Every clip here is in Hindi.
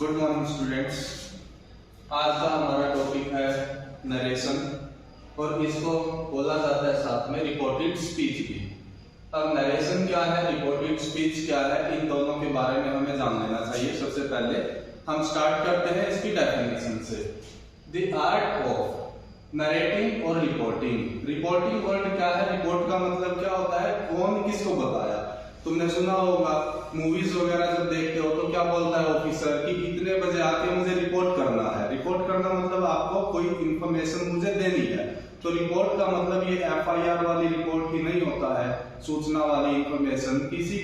Good morning students. आज का हमारा टॉपिक है नरेशन और इसको बोला जाता है साथ में रिपोर्टेड स्पीच भी। अब नरेशन क्या है, रिपोर्टेड स्पीच क्या है, इन दोनों के बारे में हमें जान लेना चाहिए। सबसे पहले हम स्टार्ट करते हैं इसकी डेफिनेशन से। द आर्ट ऑफ नरेटिंग और रिपोर्टिंग। रिपोर्टिंग वर्ड क्या है, रिपोर्ट का मतलब क्या होता है, कौन किसको बताया। तुमने सुना होगा मूवीज वगैरह जब देखते हो तो क्या बोलता है ऑफिसर कि इतने बजे आके मुझे रिपोर्ट करना है। रिपोर्ट करना मतलब आपको कोई इंफॉर्मेशन मुझे देनी है। तो रिपोर्ट का मतलब ये एफआईआर वाली रिपोर्ट ही नहीं होता है, सूचना वाली इंफॉर्मेशन किसी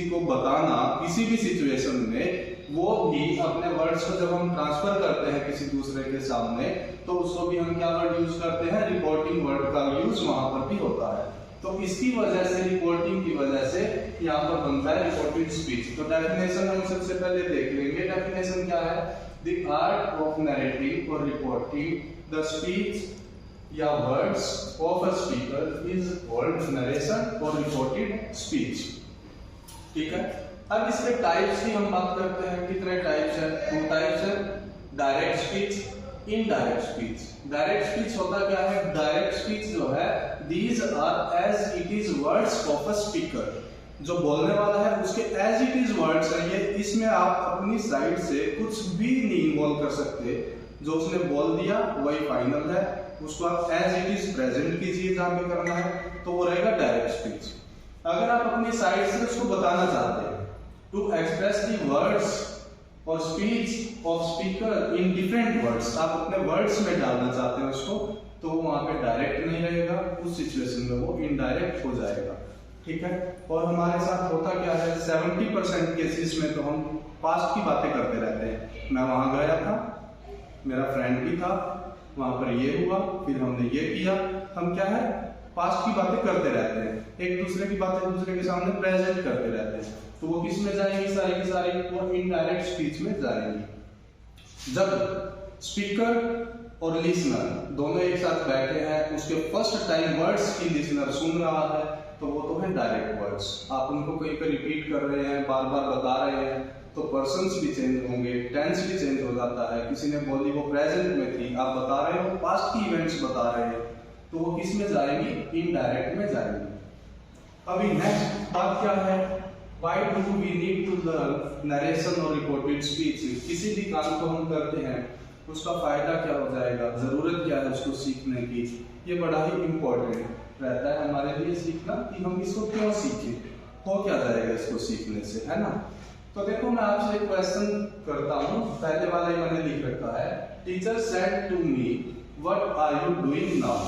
को बताना किसी भी सिचुएशन में, वो भी अपने वर्ड्स को जब हम ट्रांसफर करते हैं किसी दूसरे के सामने तो उसको भी हम क्या वर्ड यूज करते हैं, रिपोर्टिंग वर्ड का यूज वहां पर भी होता है। तो इसकी वजह से, रिपोर्टिंग की वजह से यहाँ पर बनता है रिपोर्टेड स्पीच। तो डेफिनेशन हम सबसे पहले देख लेंगे। डेफिनेशन क्या है, द आर्ट ऑफ नरेटिंग और रिपोर्टिंग द स्पीच या words of a speaker is called narration और रिपोर्टेड स्पीच। ठीक है, अब इसके टाइप्स की हम बात करते हैं। कितने टाइप्स है, 2 टाइप्स है, direct speech, indirect speech. Direct speech होता क्या है, डायरेक्ट स्पीच जो है these are as it is words of a speaker। जो बोलने वाला है उसके as it is words है ये, इसमें आप अपनी साइड से कुछ भी नहीं इन्वॉल्व कर सकते। जो उसने बोल दिया वही फाइनल है, उसको आप as it is present कीजिए जहां पे करना है, तो वो रहेगा डायरेक्ट स्पीच। अगर आप अपनी साइड से उसको बताना चाहते हैं, टू एक्सप्रेस द वर्ड्स और speech of speaker in different words, आप अपने वर्ड्स में डालना चाहते हैं उसको, तो वहां पे डायरेक्ट नहीं रहेगा, उस सिचुएशन में वो इनडायरेक्ट हो जाएगा। ठीक है, और हमारे साथ होता क्या है, 70% केसेस में तो हम पास्ट की बातें करते रहते हैं। मैं वहां गया था, मेरा फ्रेंड भी था, वहां पर ये हुआ, फिर हमने ये किया। हम क्या है, पास्ट की बातें करते रहते हैं, एक दूसरे की बातें दूसरे के सामने प्रेजेंट करते रहते हैं। तो वो किस में जाएंगी, सारी की सारी वो इनडायरेक्ट स्पीच में जाएंगी। जब स्पीकर और लिसनर दोनों एक साथ बैठे हैं, उसके फर्स्ट टाइम वर्ड्स की लिसनर सुन रहा है, तो वो तो है डायरेक्ट वर्ड्स। आप उनको कहीं पे रिपीट कर रहे हैं, बार बार बता रहे हैं, तो पर्सन्स भी चेंज होंगे, टेंस भी चेंज हो जाता है। किसी ने बोली वो प्रेजेंट में थी, आप बता रहे हो पास्ट की इवेंट्स बता रहे हैं, तो वो किस में जाएंगी, इनडायरेक्ट में जाएंगी। अभी नेक्स्ट बात क्या है, Why do we need to learn narration और reported speech? किसी भी काम को हम करते हैं उसका फायदा क्या हो जाएगा, जरूरत क्या है उसको सीखने की, ये बड़ा ही इम्पोर्टेंट रहता है हमारे लिए सीखना कि हम इसको क्यों सीखें, हो क्या जाएगा इसको सीखने से, है ना। तो देखो मैं आपसे एक क्वेश्चन करता हूँ, पहले वाला ही मैंने लिख रखा है, teacher said to me what are you doing now.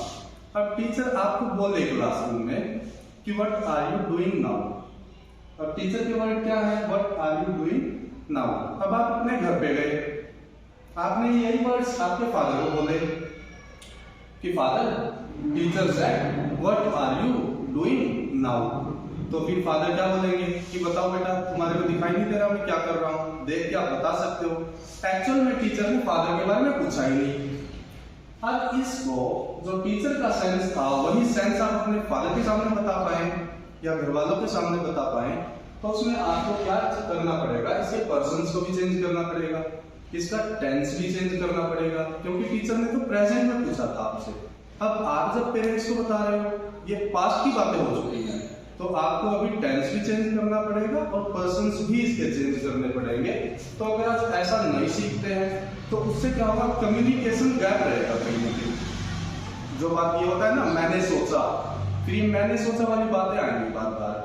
अब टीचर आपको बोले क्लासरूम में कि what are you doing now. अब टीचर के वर्ड क्या है, what are you doing now. अब आप अपने घर पे गए, आपने यही वर्ड्स आपके फादर को बोले कि father, teacher said what are you doing now. तो फिर फादर क्या बोलेंगे कि बताओ बेटा, तुम्हारे को दिखाई नहीं दे रहा मैं क्या कर रहा हूँ, देख के आप बता सकते हो। एक्चुअल में टीचर ने फादर के बारे में पूछा ही नहीं। अब इसको जो टीचर का सेंस था वही सेंस आप अपने फादर के सामने बता पाए या घर वालों के सामने बता पाए, तो उसमें आपको क्या करना पड़ेगा, इसके पर्सन्स को भी चेंज करना पड़ेगा, इसका टेंस भी चेंज करना पड़ेगा, क्योंकि टीचर ने तो प्रेजेंट में पूछा था आपसे। अब आप जब पेरेंट्स को बता रहे हो, ये पास्ट की बातें हो चुकी हैं, तो आपको अभी टेंस भी चेंज करना पड़ेगा और पर्सन्स भी इसके चेंज करने पड़ेंगे। तो अगर आप ऐसा नहीं सीखते हैं तो उससे क्या होगा, कम्युनिकेशन गैप रहेगा कहीं ना कहीं। जो बात ये होता है ना, मैंने सोचा, फिर मैंने सोचा वाली बातें आएंगी बार बार।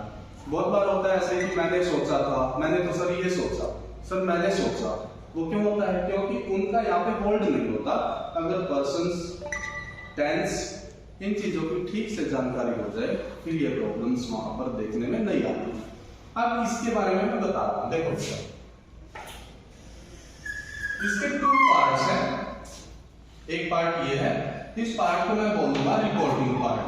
बहुत बार होता है ऐसे कि मैंने सोचा था, मैंने तो सर ये सोचा, सर मैंने सोचा। वो क्यों होता है, क्योंकि उनका यहाँ पे होल्ड नहीं होता। अगर पर्सन्स, टेंस, इन चीजों की ठीक से जानकारी हो जाए, फिर ये प्रॉब्लम्स वहां पर देखने में नहीं आती। अब इसके बारे में मैं बता रहा हूं, देखो इसके 2 पार्ट्स हैं। एक पार्ट ये है, इस पार्ट को मैं बोलूंगा रिपोर्टिंग पार्ट,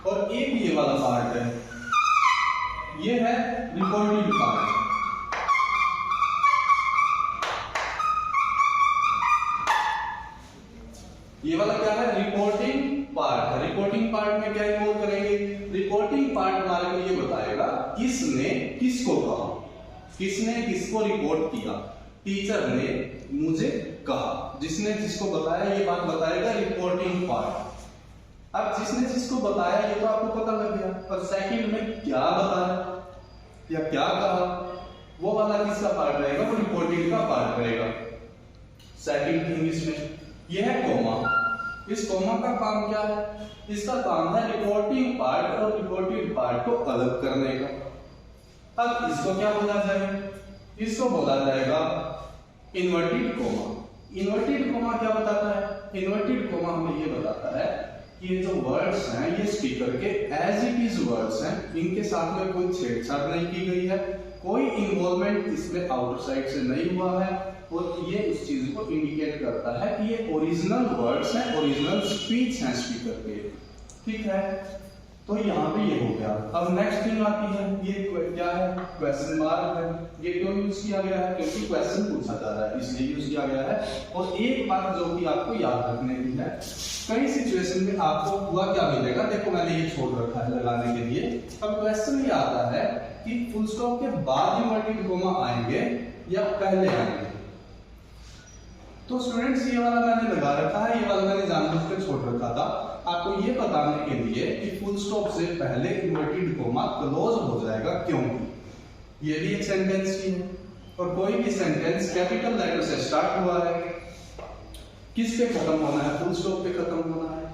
और एक ये वाला पार्ट है, ये है रिपोर्टिंग पार्ट। ये वाला क्या है, रिपोर्टिंग पार्ट। रिपोर्टिंग पार्ट में क्या इन्वॉल्व करेंगे, रिपोर्टिंग रिपोर्टिंग पार्ट हमारे को ये बताएगा किसने किसको कहा, किसने किसको रिपोर्ट किया। टीचर ने मुझे कहा, जिसने जिसको बताया ये बात बताएगा रिपोर्टिंग पार्ट। अब जिसने जिसको बताया ये तो आपको पता लग गया, और सेकंड में क्या बताया या क्या कहा वो वाला किसका पार्ट रहेगा, वो रिपोर्टिंग का पार्ट रहेगा। सेकंड थिंग इसमें यह है कोमा। इस कोमा का काम क्या है, इसका काम है रिपोर्टिंग पार्ट और रिपोर्टेड पार्ट को अलग करने का। अब इसको क्या बोला जाएगा, इसको बोला जाएगा इन्वर्टेड कोमा। इन्वर्टेड कोमा क्या बताता है, इन्वर्टेड कोमा हमें ये बताता है कि ये जो वर्ड्स हैं ये स्पीकर के एज इट इज वर्ड्स हैं, इनके साथ में कोई छेड़छाड़ नहीं की गई है, कोई इन्वॉल्वमेंट इसमें आउटर साइड से नहीं हुआ है, और ये उस चीज को इंडिकेट करता है कि ये ओरिजिनल वर्ड्स हैं, ओरिजिनल स्पीच हैं स्पीकर के। ठीक है, तो यहाँ पे ये हो गया। अब नेक्स्ट थिंग आती है, ये क्या है, क्वेश्चन मार्क है। ये क्यों यूज किया गया है, क्योंकि क्वेश्चन पूछा जा रहा है इसलिए यूज किया गया है। और एक बात जो कि आपको याद रखने की है, कई सिचुएशन में आपको हुआ क्या मिलेगा, देखो मैंने ये छोड़ रखा है लगाने के लिए। अब क्वेश्चन ये आता है कि फुल स्टॉप के बाद इन्वर्टेड कोमा आएंगे या पहले आएंगे। तो स्टूडेंट्स ये वाला मैंने लगा रखा है, ये वाला मैंने जानबूझकर छोड़ रखा था आपको ये बताने के लिए कि फुल स्टॉप से पहले इन्वर्टेड कोमा क्लोज हो जाएगा, क्योंकि ये भी एक सेंटेंस ही है, और कोई भी सेंटेंस कैपिटल लेटर से स्टार्ट हुआ है, किस पे खत्म होना है, फुल स्टॉप पे खत्म होना है।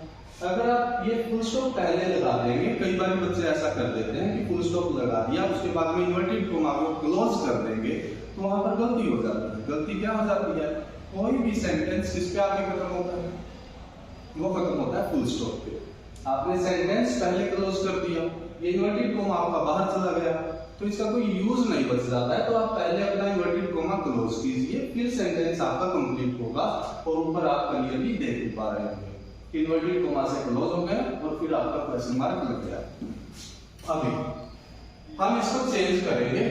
अगर आप ये फुल स्टॉप पहले लगा देंगे, कई बार बच्चे ऐसा कर देते हैं कि फुल स्टॉप लगा दिया उसके बाद में इन्वर्टेड कोमा को क्लोज कर देंगे, तो वहां पर गलती हो जाती है। गलती क्या हो जाती है, कोई भी सेंटेंस किस पे आके खत्म होता है, वो खत्म होता है फुल स्टॉप पे। आपने सेंटेंस पहले क्लोज कर दिया, इन्वर्टेड कोमा आपका बाहर चला गया, तो इसका कोई यूज नहीं बच जाता है। तो आप पहले अपना इन्वर्टेड कोमा क्लोज कीजिए, फिर सेंटेंस आपका कंप्लीट होगा, और ऊपर आप क्लियरली देख पा रहे होंगे इन्वर्टेड कोमा से क्लोज हो गया और फिर आपका क्वेश्चन मार्क लग गया। अभी हम इसको चेंज करेंगे।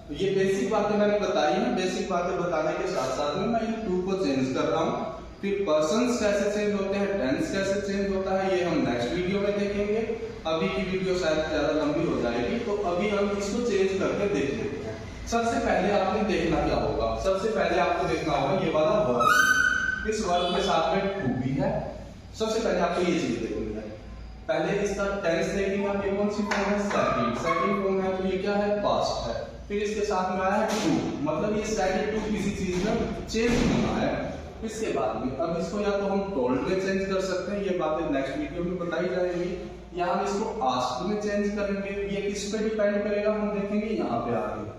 तो ये बेसिक बातें मैंने बताई हैं, बेसिक बातें बताने के साथ साथ में मैं इन टू को चेंज कर रहा हूँ। फिर पर्सन्स कैसे चेंज होते हैं, टेंस कैसे चेंज होता है, ये हम नेक्स्ट वीडियो में देखेंगे। अभी की वीडियो शायद ज्यादा लंबी हो जाएगी, तो अभी हम इसको चेंज करके देख लेते हैं। सबसे पहले आपने देखना क्या होगा, सबसे पहले आपको देखना होगा ये वाला वर्ब। इस वर्ब के साथ में टू भी है, सबसे पहले आपको ये चीज देखनी है। पहले इसका टेंस देखेंगे आप, ये कौन सी फॉर्म है, सेकंड। सेकंड फॉर्म है तो ये क्या है, पास्ट है। फिर इसके साथ में आया है टू, मतलब ये सेकंड टू किसी चीज में चेंज होना है। इसके बाद में अब इसको या तो हम टोल्ड में चेंज कर सकते हैं, ये बातें नेक्स्ट वीडियो में बताई जाएंगी, या हम इसको आस्क्ड में चेंज करेंगे। ये किस पे डिपेंड करेगा हम देखेंगे यहाँ पे आगे।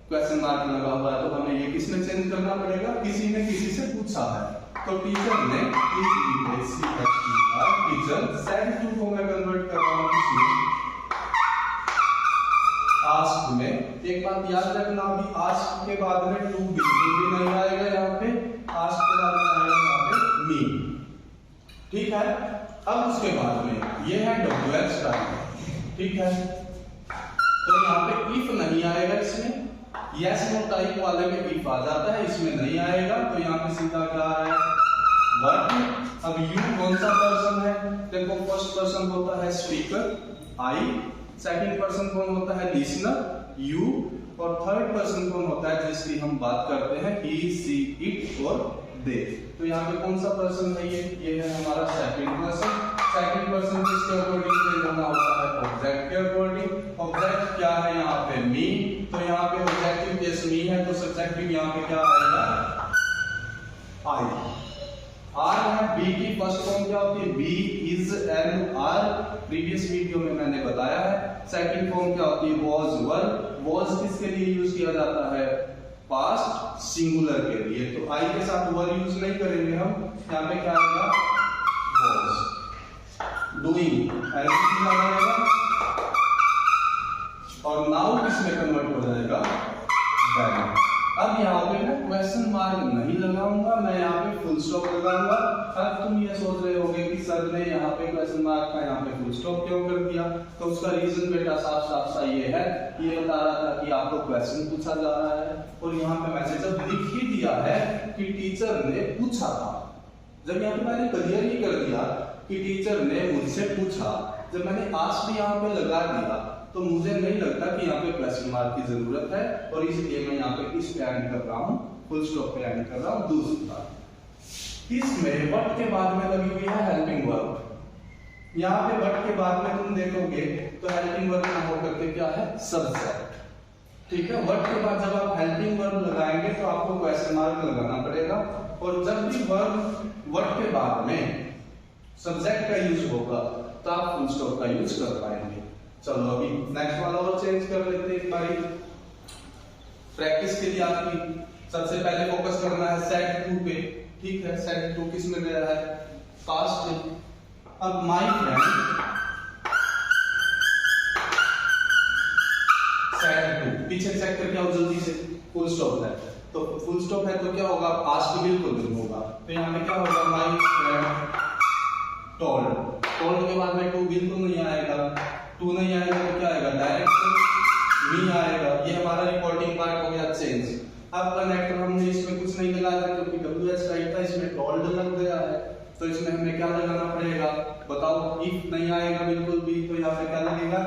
क्वेश्चन मार्क लगा हुआ है तो हमें ये किस में चेंज करना पड़ेगा, किसी ने किसी से पूछा है, तो टीचर ने टीचर सेड टू को मैं कन्वर्ट कर रहा हूँ इसमें आस्क्ड में। एक बात याद रखना, अभी आस्क्ड के बाद में टू बिल्कुल भी नहीं आएगा यहाँ पे, आस्क्ड के बाद में आएगा यहाँ पे मी। ठीक है, अब उसके बाद में ये है WH टाइप। ठीक है, तो यहाँ पे इफ नहीं आएगा, इसमें यस नो टाइप वाले में इफ आ जाता है, इसमें नहीं आएगा, तो यहाँ पे सीधा क्या है, व्हाट। अब यू कौन सा पर्सन है, देखो फर्स्ट पर्सन होता है स्पीकर आई, सेकंड पर्सन कौन होता है, लिसनर यू, और थर्ड पर्सन कौन होता है जिसकी हम बात करते हैं, ही सी इट और दे। तो यहाँ पे कौन सा पर्सन है, ये है हमारा सेकंड पर्सन। सेकंड पर्सन जिसके अकॉर्डिंग चेंज होना होता है ऑब्जेक्ट के अकॉर्डिंग। ऑब्जेक्ट क्या है यहाँ पे, मी, तो यहाँ पे ऑब्जेक्टिव केस मी है, तो सब्जेक्टिव यहाँ पे क्या आएगा, आई। आर है, बी की फर्स्ट फॉर्म क्या होती है, be is an are, previous video में मैंने बताया है। सेकंड फॉर्म क्या होती है, वाज वर। वाज किसके लिए यूज किया जाता है, पास्ट सिंगुलर के लिए, तो आई के साथ वर यूज नहीं करेंगे हम। यहाँ पे क्या आएगा, वाज। डूइंग एलसीडी लगाएगा, और नाउ किसमें कन्वर्ट हो जाएगा, डन। अब यहाँ पे मैं क्वेश्चन मार्क नहीं लगाऊंगा, मैं यहाँ पे फुल स्टॉप लगाऊंगा। अब तुम ये सोच रहे होगे कि सर ने यहाँ पे क्वेश्चन मार्क का यहाँ पे फुल स्टॉप क्यों कर दिया, तो उसका रीजन बेटा साफ साफ सा ये है, ये बता रहा था कि आपको क्वेश्चन पूछा जा रहा है, और यहाँ पे मैसेज अब लिख ही दिया है कि टीचर ने पूछा था। जब यहाँ पे मैंने क्लियर ही कर दिया कि टीचर ने मुझसे पूछा, जब मैंने आस्क्ड यहाँ पे लगा दिया तो मुझे नहीं लगता कि यहाँ पे क्वेश्चन मार्क की जरूरत है, और इसलिए मैं यहाँ पे इस पे एंड कर रहा हूँ, फुल स्टॉप पे एंड कर रहा हूँ। दूसरी बात, इसमें बट के बाद में लगी हुई है हेल्पिंग वर्ब। यहाँ पे बट के बाद में तुम देखोगे तो हेल्पिंग वर्ब ना होकर के क्या है, सब्जेक्ट। ठीक है, वर्ब के बाद जब आप हेल्पिंग वर्ब लगाएंगे तो आपको क्वेश्चन मार्क लगाना पड़ेगा, और जब भी वर्ब के बाद में सब्जेक्ट का यूज होगा तो आप फुल स्टॉप का यूज कर पाएंगे। चलो अभी नेक्स्ट वाला और चेंज कर लेते हैं एक बारी। प्रैक्टिस के लिए आपकी सबसे पहले फोकस करना है सेट टू पे। ठीक है, सेट टू किस में गया है, पास्ट। अब माय फ्रेंड सेट टू, पीछे चेक करके आओ जल्दी से, फुल स्टॉप है तो फुल स्टॉप है तो क्या होगा, पास्ट बिल्कुल नहीं होगा, तो यहाँ पे क्या होगा, माय फ्रेंड टोल्ड। टोल्ड के बाद में टू बिल्कुल नहीं आएगा, टू नहीं आएगा तो क्या आएगा, डायरेक्ट मी आएगा। ये हमारा रिपोर्टिंग पार्ट हो गया चेंज। अब कनेक्टर हमने इसमें कुछ नहीं लगाया था क्योंकि WH टाइप था, इसमें टोल्ड लग गया है, तो इसमें हमें क्या लगाना पड़ेगा, बताओ। इफ नहीं आएगा बिल्कुल भी तो यहाँ पे क्या लगेगा,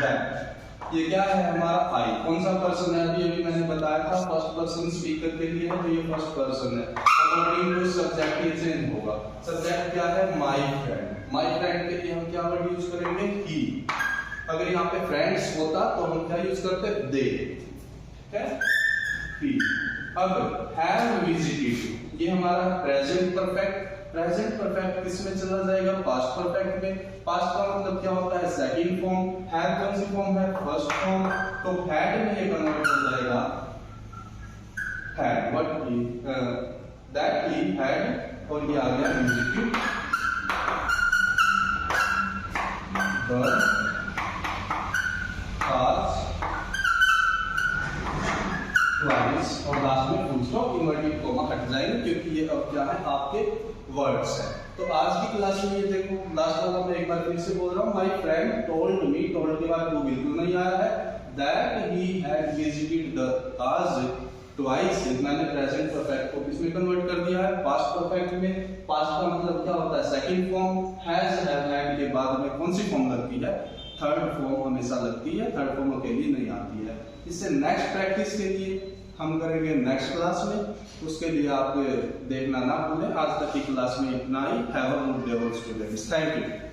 दैट। ये क्या है हमारा आई, कौन सा पर्सन है, अभी मैंने बताया था फर्स्ट पर्सन स्पीकर के लिए है, तो ये फर्स्ट पर्सन है। अकॉर्डिंग टू सब्जेक्ट ये चेंज होगा। सब्जेक्ट क्या है, माय फ्रेंड। माय फ्रेंड के लिए हम क्या वर्ड यूज करेंगे, ही। अगर यहाँ पे फ्रेंड्स होता तो हम क्या यूज करते, दे। ठीक है, ही। अब हैव विजिटेड, ये हमारा प्रेजेंट परफेक्ट। प्रेजेंट परफेक्ट किसमें चला जाएगा, पास्ट परफेक्ट में। पास्ट का मतलब क्या होता है, सेकंड फॉर्म। हैव कौन सी फॉर्म है, फर्स्ट फॉर्म, तो हैड में ये कन्वर्ट हो जाएगा had, what he, that he had, और ये आ गया विजिटेड द पास्ट ट्वाइस, और लास्ट में फुल स्टॉप, इन्वर्टेड कोमा हट जाएंगे क्योंकि ये अब क्या है, आपके वर्ड्स है। तो आज की क्लास में ये देखो, लास्ट वाला मैं एक बार फिर से बोल रहा हूँ, my friend told me, told के बाद टू बिल्कुल नहीं आया है, that he had visited the Taj twice. मैंने प्रेजेंट परफेक्ट को किसमें कन्वर्ट कर दिया है, पास्ट परफेक्ट में। पास्ट का मतलब क्या होता है, second form. Has have had के बाद में कौन सी फॉर्म लगती है, थर्ड फॉर्म हमेशा लगती है, थर्ड फॉर्म अकेली नहीं आती है। इससे नेक्स्ट प्रैक्टिस के लिए हम करेंगे नेक्स्ट क्लास में, उसके लिए आप देखना ना भूलें। आज तक की क्लास में इतना ही। Have a good day all students, thank you.